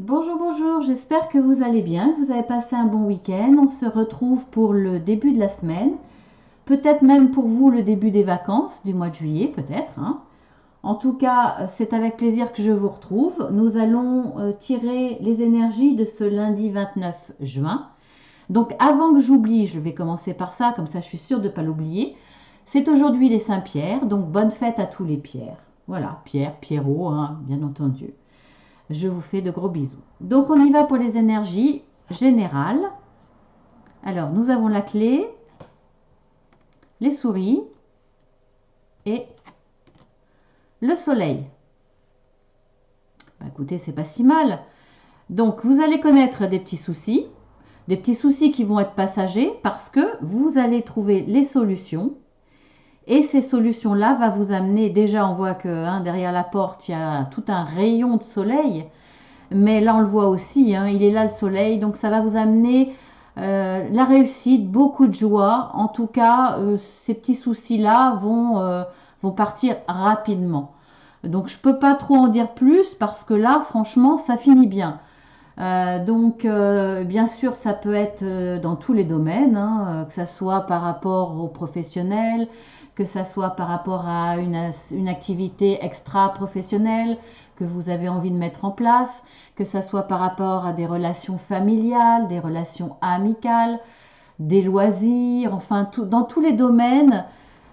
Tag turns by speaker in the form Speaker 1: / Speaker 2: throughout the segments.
Speaker 1: Bonjour, bonjour, j'espère que vous allez bien, que vous avez passé un bon week-end. On se retrouve pour le début de la semaine, peut-être même pour vous le début des vacances du mois de juillet, peut-être, hein. En tout cas, c'est avec plaisir que je vous retrouve. Nous allons tirer les énergies de ce lundi 29 juin. Donc avant que j'oublie, je vais commencer par ça, comme ça je suis sûre de ne pas l'oublier. C'est aujourd'hui les Saint-Pierre, donc bonne fête à tous les Pierres. Voilà, Pierre, Pierrot, hein, bien entendu. Je vous fais de gros bisous. Donc on y va pour les énergies générales. Alors nous avons la clé, les souris et le soleil. Bah, écoutez, c'est pas si mal. Donc vous allez connaître des petits soucis qui vont être passagers parce que vous allez trouver les solutions. Et ces solutions-là vont vous amener, déjà on voit que derrière la porte, il y a tout un rayon de soleil. Mais là, on le voit aussi, hein, il est là le soleil, donc ça va vous amener la réussite, beaucoup de joie. En tout cas, ces petits soucis-là vont partir rapidement. Donc, je ne peux pas trop en dire plus parce que là, franchement, ça finit bien. Bien sûr, ça peut être dans tous les domaines, hein, que ça soit par rapport aux professionnels, que ça soit par rapport à une activité extra-professionnelle que vous avez envie de mettre en place, que ça soit par rapport à des relations familiales, des relations amicales, des loisirs, enfin, dans tous les domaines,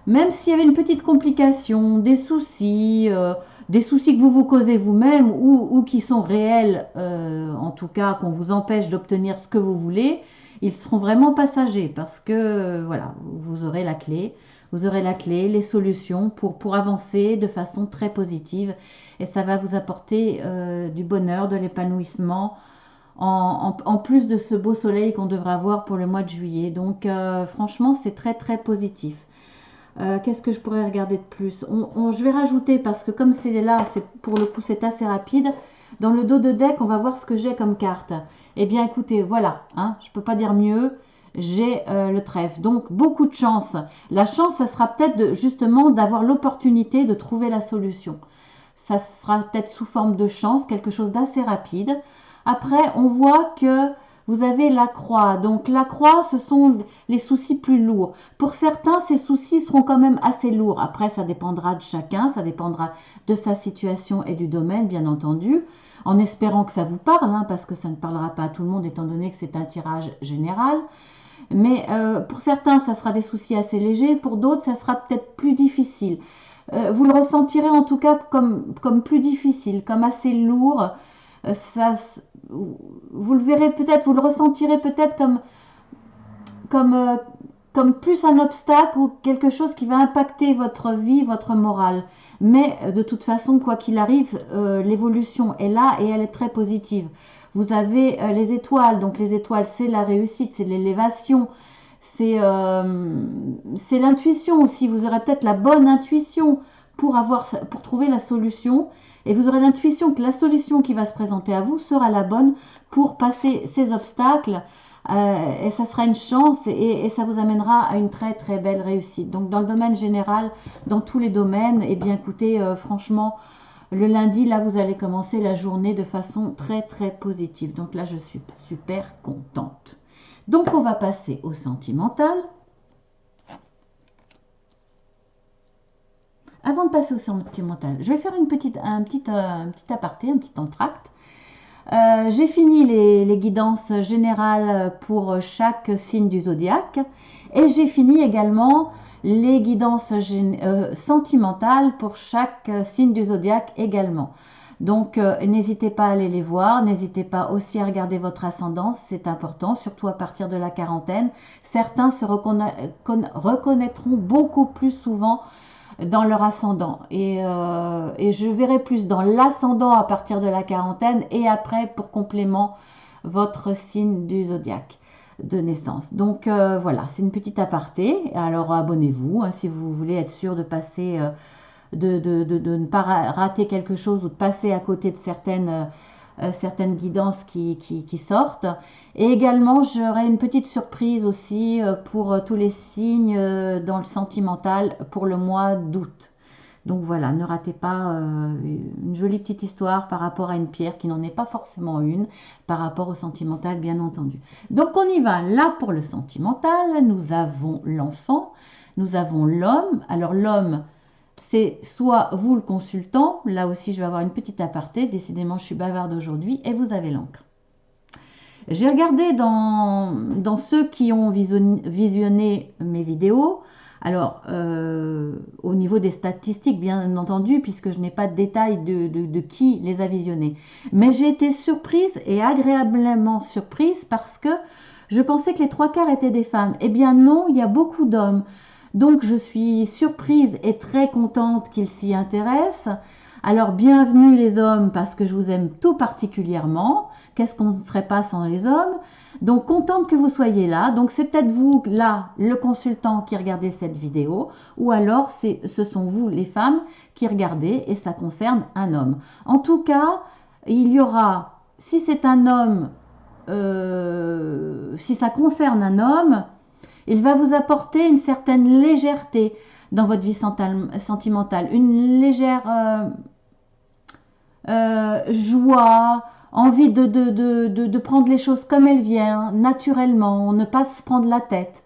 Speaker 1: même s'il y avait une petite complication, des soucis que vous vous causez vous-même ou qui sont réels, en tout cas qu'on vous empêche d'obtenir ce que vous voulez, ils seront vraiment passagers parce que voilà, vous aurez la clé. Vous aurez la clé, les solutions pour avancer de façon très positive et ça va vous apporter du bonheur, de l'épanouissement en plus de ce beau soleil qu'on devra avoir pour le mois de juillet. Donc franchement, c'est très très positif. Qu'est-ce que je pourrais regarder de plus? Je vais rajouter, parce que comme c'est là, pour le coup c'est assez rapide, dans le dos de deck, on va voir ce que j'ai comme carte. Eh bien écoutez, voilà, hein, je ne peux pas dire mieux, j'ai le trèfle. Donc beaucoup de chance. La chance, ça sera peut-être justement d'avoir l'opportunité de trouver la solution. Ça sera peut-être sous forme de chance, quelque chose d'assez rapide. Après, on voit que vous avez la croix. Donc la croix, ce sont les soucis plus lourds. Pour certains, ces soucis seront quand même assez lourds. Après, ça dépendra de chacun, ça dépendra de sa situation et du domaine, bien entendu, en espérant que ça vous parle, hein, parce que ça ne parlera pas à tout le monde, étant donné que c'est un tirage général. Mais pour certains, ça sera des soucis assez légers, pour d'autres, ça sera peut-être plus difficile. Vous le ressentirez en tout cas comme plus difficile, comme assez lourd. Ça, vous le verrez peut-être, vous le ressentirez peut-être comme, euh, comme plus un obstacle ou quelque chose qui va impacter votre vie, votre morale. Mais de toute façon, quoi qu'il arrive, l'évolution est là et elle est très positive. Vous avez les étoiles, donc les étoiles, c'est la réussite, c'est l'élévation, c'est l'intuition aussi. Vous aurez peut-être la bonne intuition pour trouver la solution. Et vous aurez l'intuition que la solution qui va se présenter à vous sera la bonne pour passer ces obstacles. Et ça sera une chance et ça vous amènera à une très très belle réussite. Donc dans le domaine général, dans tous les domaines, et bien écoutez, franchement, le lundi, là, vous allez commencer la journée de façon très très positive. Donc là, je suis super contente. Donc on va passer au sentimental. Avant de passer au sentimental, je vais faire un petit aparté, un petit entracte. J'ai fini les guidances générales pour chaque signe du zodiaque et j'ai fini également les guidances sentimentales pour chaque signe du zodiaque également. Donc n'hésitez pas à aller les voir, n'hésitez pas aussi à regarder votre ascendance, c'est important, surtout à partir de la quarantaine. Certains se reconnaîtront beaucoup plus souvent dans leur ascendant. Et je verrai plus dans l'ascendant à partir de la quarantaine et après pour complément votre signe du zodiaque de naissance. Donc voilà, c'est une petite aparté. Alors abonnez-vous hein, si vous voulez être sûr de passer, de ne pas rater quelque chose ou de passer à côté de certaines guidances qui sortent. Et également, j'aurai une petite surprise aussi pour tous les signes dans le sentimental pour le mois d'août. Donc voilà, ne ratez pas une jolie petite histoire par rapport à une pierre qui n'en est pas forcément une, par rapport au sentimental, bien entendu. Donc on y va. Là, pour le sentimental, nous avons l'enfant, nous avons l'homme. Alors l'homme, c'est soit vous le consultant, là aussi je vais avoir une petite aparté, décidément je suis bavarde aujourd'hui, et vous avez l'encre. J'ai regardé dans ceux qui ont visionné mes vidéos, alors au niveau des statistiques bien entendu, puisque je n'ai pas de détails de qui les a visionnés. Mais j'ai été surprise et agréablement surprise parce que je pensais que les 3/4 étaient des femmes. Eh bien non, il y a beaucoup d'hommes. Donc je suis surprise et très contente qu'ils s'y intéressent. Alors bienvenue les hommes parce que je vous aime tout particulièrement. Qu'est-ce qu'on ne serait pas sans les hommes? Donc contente que vous soyez là. Donc c'est peut-être vous là, le consultant qui regardez cette vidéo, ou alors ce sont vous les femmes qui regardez et ça concerne un homme. En tout cas, il y aura, si c'est un homme, si ça concerne un homme, il va vous apporter une certaine légèreté dans votre vie sentimentale, une légère joie, envie de prendre les choses comme elles viennent, naturellement, ne pas se prendre la tête.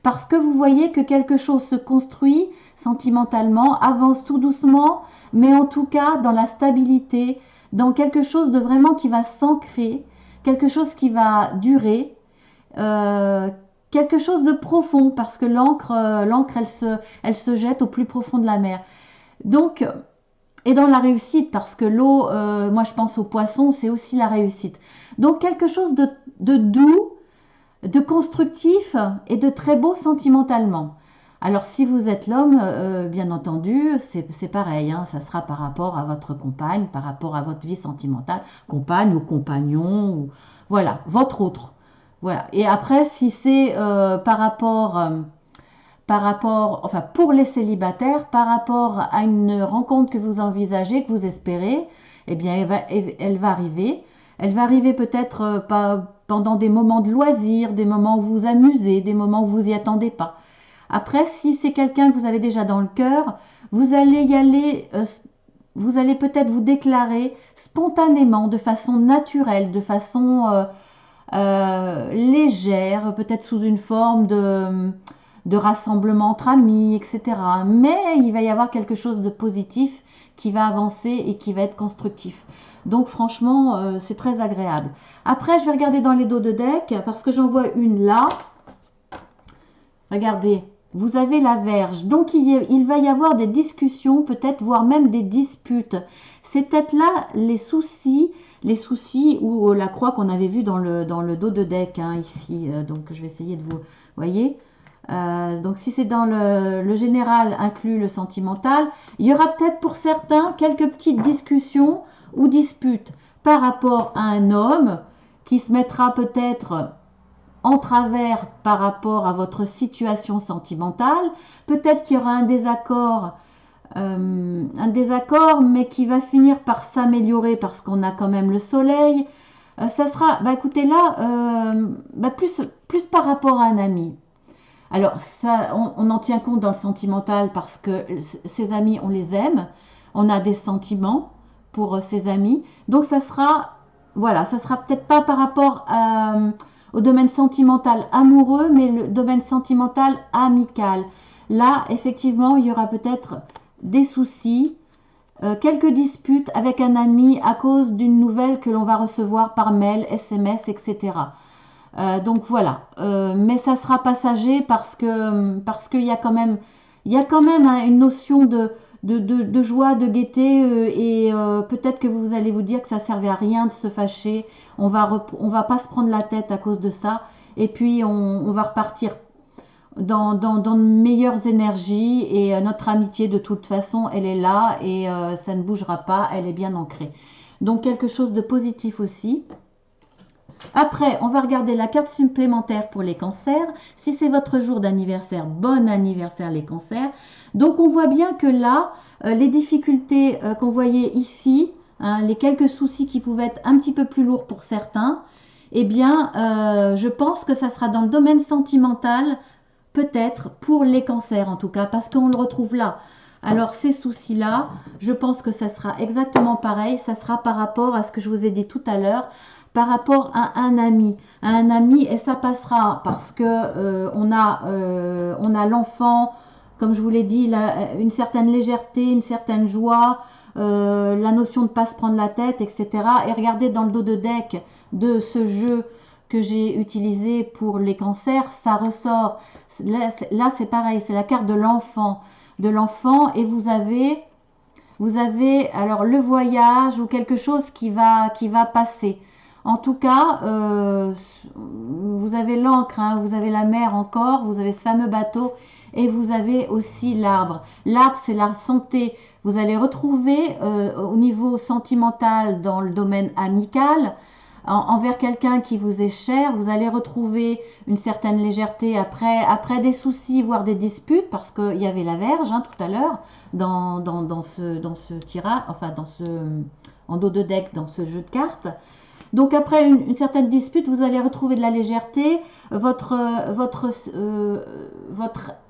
Speaker 1: Parce que vous voyez que quelque chose se construit sentimentalement, avance tout doucement, mais en tout cas dans la stabilité, dans quelque chose de vraiment qui va s'ancrer, quelque chose qui va durer, quelque chose de profond, parce que l'encre, elle se jette au plus profond de la mer. Donc, et dans la réussite, parce que l'eau, moi je pense aux poissons, c'est aussi la réussite. Donc quelque chose de doux, de constructif et de très beau sentimentalement. Alors si vous êtes l'homme, bien entendu, c'est pareil, hein, ça sera par rapport à votre compagne, par rapport à votre vie sentimentale, compagne ou compagnon, ou, voilà, votre autre. Voilà. Et après, si c'est par rapport enfin pour les célibataires, par rapport à une rencontre que vous envisagez, que vous espérez, eh bien elle va arriver. Elle va arriver peut-être pendant des moments de loisirs, des moments où vous vous amusez, des moments où vous n'y attendez pas. Après, si c'est quelqu'un que vous avez déjà dans le cœur, vous allez y aller, vous allez peut-être vous déclarer spontanément, de façon naturelle, de façon légère, peut-être sous une forme de rassemblement entre amis, etc. Mais il va y avoir quelque chose de positif qui va avancer et qui va être constructif. Donc franchement, c'est très agréable. Après, je vais regarder dans les dos de deck parce que j'en vois une là. Regardez, vous avez la Vierge. Donc il va y avoir des discussions, peut-être, voire même des disputes. C'est peut-être là les soucis ou la croix qu'on avait vu dans le dos de deck, hein, ici. Donc je vais essayer de vous... voyez, donc si c'est dans le général inclus le sentimental, il y aura peut-être pour certains quelques petites discussions ou disputes par rapport à un homme qui se mettra peut-être en travers par rapport à votre situation sentimentale. Peut-être qu'il y aura un désaccord, mais qui va finir par s'améliorer parce qu'on a quand même le soleil. Ça sera, écoutez là, plus par rapport à un ami. Alors, ça, on en tient compte dans le sentimental parce que ces amis, on les aime. On a des sentiments pour ces amis. Donc, ça sera, voilà, ça sera peut-être pas par rapport au domaine sentimental amoureux, mais le domaine sentimental amical. Là, effectivement, il y aura peut-être des soucis, quelques disputes avec un ami à cause d'une nouvelle que l'on va recevoir par mail, SMS, etc. Donc voilà, mais ça sera passager parce qu'il y a quand même, hein, une notion de joie, de gaieté, et peut-être que vous allez vous dire que ça servait à rien de se fâcher. On va pas se prendre la tête à cause de ça, et puis on va repartir dans de meilleures énergies, et notre amitié de toute façon elle est là, et ça ne bougera pas, elle est bien ancrée. Donc quelque chose de positif aussi. Après, on va regarder la carte supplémentaire pour les cancers. Si c'est votre jour d'anniversaire, bon anniversaire les cancers. Donc on voit bien que là, les difficultés qu'on voyait ici, hein, les quelques soucis qui pouvaient être un petit peu plus lourds pour certains, eh bien, je pense que ça sera dans le domaine sentimental, peut-être, pour les cancers en tout cas, parce qu'on le retrouve là. Alors ces soucis-là, je pense que ça sera exactement pareil. Ça sera par rapport à ce que je vous ai dit tout à l'heure, par rapport à un ami. Et ça passera parce que on a l'enfant, comme je vous l'ai dit, une certaine légèreté, une certaine joie, la notion de ne pas se prendre la tête, etc. Et regardez dans le dos de deck de ce jeu que j'ai utilisé pour les cancers, ça ressort. Là c'est pareil, c'est la carte de l'enfant. Et vous avez alors le voyage ou quelque chose qui va passer. En tout cas, vous avez l'encre, hein, vous avez la mer encore, vous avez ce fameux bateau et vous avez aussi l'arbre. L'arbre, c'est la santé. Vous allez retrouver au niveau sentimental dans le domaine amical, envers quelqu'un qui vous est cher, vous allez retrouver une certaine légèreté après des soucis, voire des disputes, parce qu'il y avait la verge hein, tout à l'heure dans ce tirage, enfin en dos de deck dans ce jeu de cartes. Donc après une certaine dispute, vous allez retrouver de la légèreté. Votre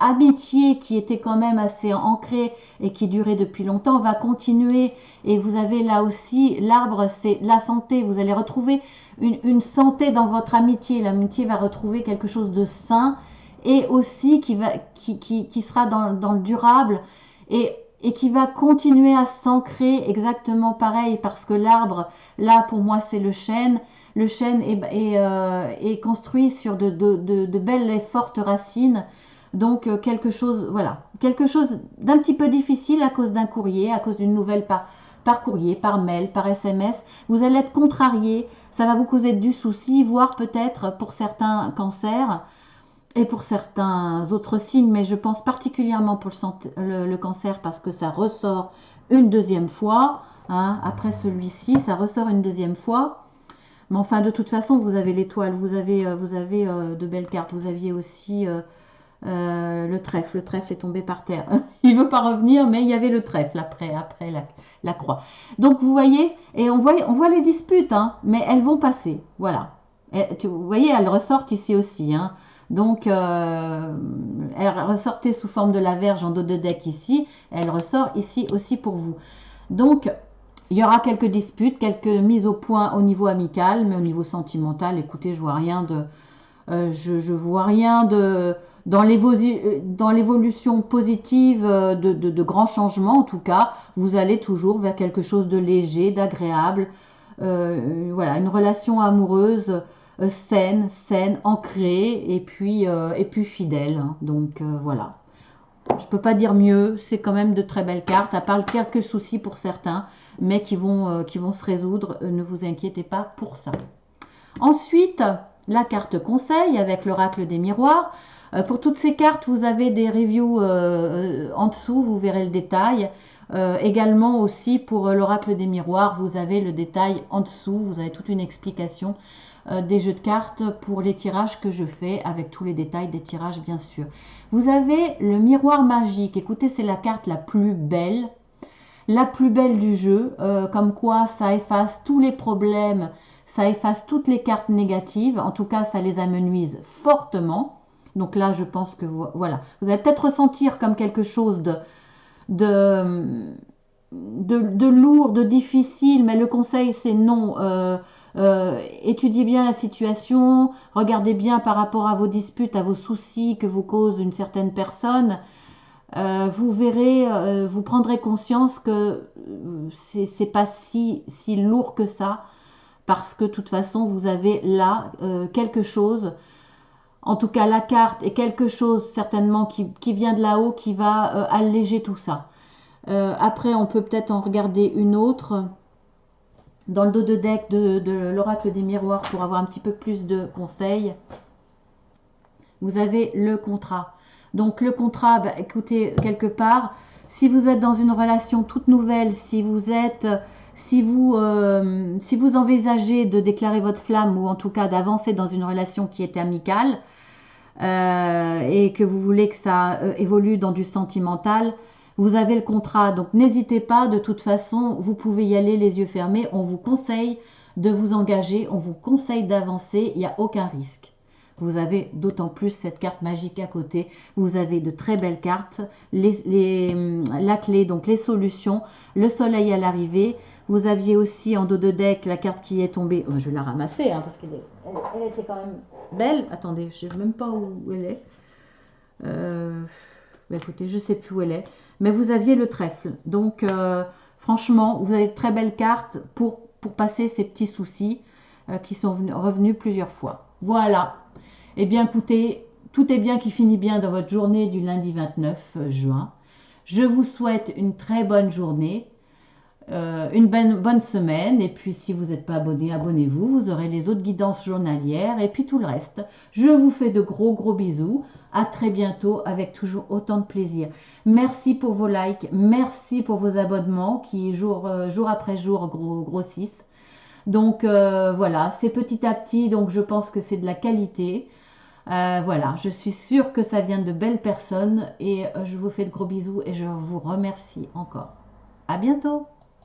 Speaker 1: amitié qui était quand même assez ancrée et qui durait depuis longtemps va continuer. Et vous avez là aussi, l'arbre, c'est la santé. Vous allez retrouver une santé dans votre amitié. L'amitié va retrouver quelque chose de sain et aussi qui sera dans le durable. Et qui va continuer à s'ancrer exactement pareil parce que l'arbre, là pour moi c'est le chêne. Le chêne est construit sur de belles et fortes racines. Donc quelque chose, voilà, quelque chose d'un petit peu difficile à cause d'un courrier, à cause d'une nouvelle par courrier, par mail, par SMS. Vous allez être contrarié, ça va vous causer du souci, voire peut-être pour certains cancers et pour certains autres signes, mais je pense particulièrement pour le cancer parce que ça ressort une deuxième fois. Hein, après celui-ci, ça ressort une deuxième fois. Mais enfin, de toute façon, vous avez l'étoile, vous avez de belles cartes. Vous aviez aussi le trèfle. Le trèfle est tombé par terre. Il ne veut pas revenir, mais il y avait le trèfle après la croix. Donc, vous voyez, et on voit les disputes, hein, mais elles vont passer. Voilà. Vous voyez, elles ressortent ici aussi, hein. Donc, elle ressortait sous forme de la verge en dos de deck ici. Elle ressort ici aussi pour vous. Donc, il y aura quelques disputes, quelques mises au point au niveau amical, mais au niveau sentimental, écoutez, je vois rien dans l'évolution positive de grands changements. En tout cas, vous allez toujours vers quelque chose de léger, d'agréable. Voilà, une relation amoureuse. Saine, ancrée et puis fidèle. Hein. Donc voilà. Je peux pas dire mieux. C'est quand même de très belles cartes. À part quelques soucis pour certains, mais qui vont se résoudre. Ne vous inquiétez pas pour ça. Ensuite, la carte conseil avec l'oracle des miroirs. Pour toutes ces cartes, vous avez des reviews en dessous. Vous verrez le détail. Également aussi pour l'oracle des miroirs, vous avez le détail en dessous. Vous avez toute une explication des jeux de cartes pour les tirages que je fais avec tous les détails des tirages bien sûr. Vous avez le miroir magique. Écoutez, c'est la carte la plus belle du jeu, comme quoi ça efface tous les problèmes, ça efface toutes les cartes négatives. En tout cas, ça les amenuise fortement. Donc là, je pense que voilà, vous allez peut-être ressentir comme quelque chose de lourd, de difficile, mais le conseil c'est non. Étudiez bien la situation, regardez bien par rapport à vos disputes, à vos soucis que vous cause une certaine personne. Vous verrez, vous prendrez conscience que c'est pas si lourd que ça, parce que de toute façon vous avez là quelque chose. En tout cas, la carte est quelque chose certainement qui vient de là-haut, qui va alléger tout ça. Après, on peut peut-être en regarder une autre dans le dos de deck de l'oracle des miroirs pour avoir un petit peu plus de conseils. Vous avez le contrat. Donc le contrat, bah, écoutez, quelque part, si vous êtes dans une relation toute nouvelle, si vous envisagez de déclarer votre flamme ou en tout cas d'avancer dans une relation qui est amicale et que vous voulez que ça évolue dans du sentimental, vous avez le contrat, donc n'hésitez pas, de toute façon, vous pouvez y aller les yeux fermés. On vous conseille de vous engager, on vous conseille d'avancer, il n'y a aucun risque. vous avez d'autant plus cette carte magique à côté. Vous avez de très belles cartes, la clé, donc les solutions, le soleil à l'arrivée. Vous aviez aussi en dos de deck la carte qui est tombée. Je vais la ramasser hein, parce elle était quand même belle. Attendez, je ne sais même pas où elle est. Écoutez, je ne sais plus où elle est. Mais vous aviez le trèfle. Donc, franchement, vous avez de très belles cartes pour passer ces petits soucis qui sont revenus plusieurs fois. Voilà. Eh bien, écoutez, tout est bien qui finit bien dans votre journée du lundi 29 juin. Je vous souhaite une très bonne journée, une bonne semaine. Et puis, si vous n'êtes pas abonné, abonnez-vous. Vous aurez les autres guidances journalières et puis tout le reste. Je vous fais de gros bisous. À très bientôt avec toujours autant de plaisir. Merci pour vos likes. Merci pour vos abonnements qui, jour après jour, grossissent. Donc, voilà, c'est petit à petit. Donc, je pense que c'est de la qualité. Voilà, je suis sûre que ça vient de belles personnes et je vous fais de gros bisous et je vous remercie encore. À bientôt!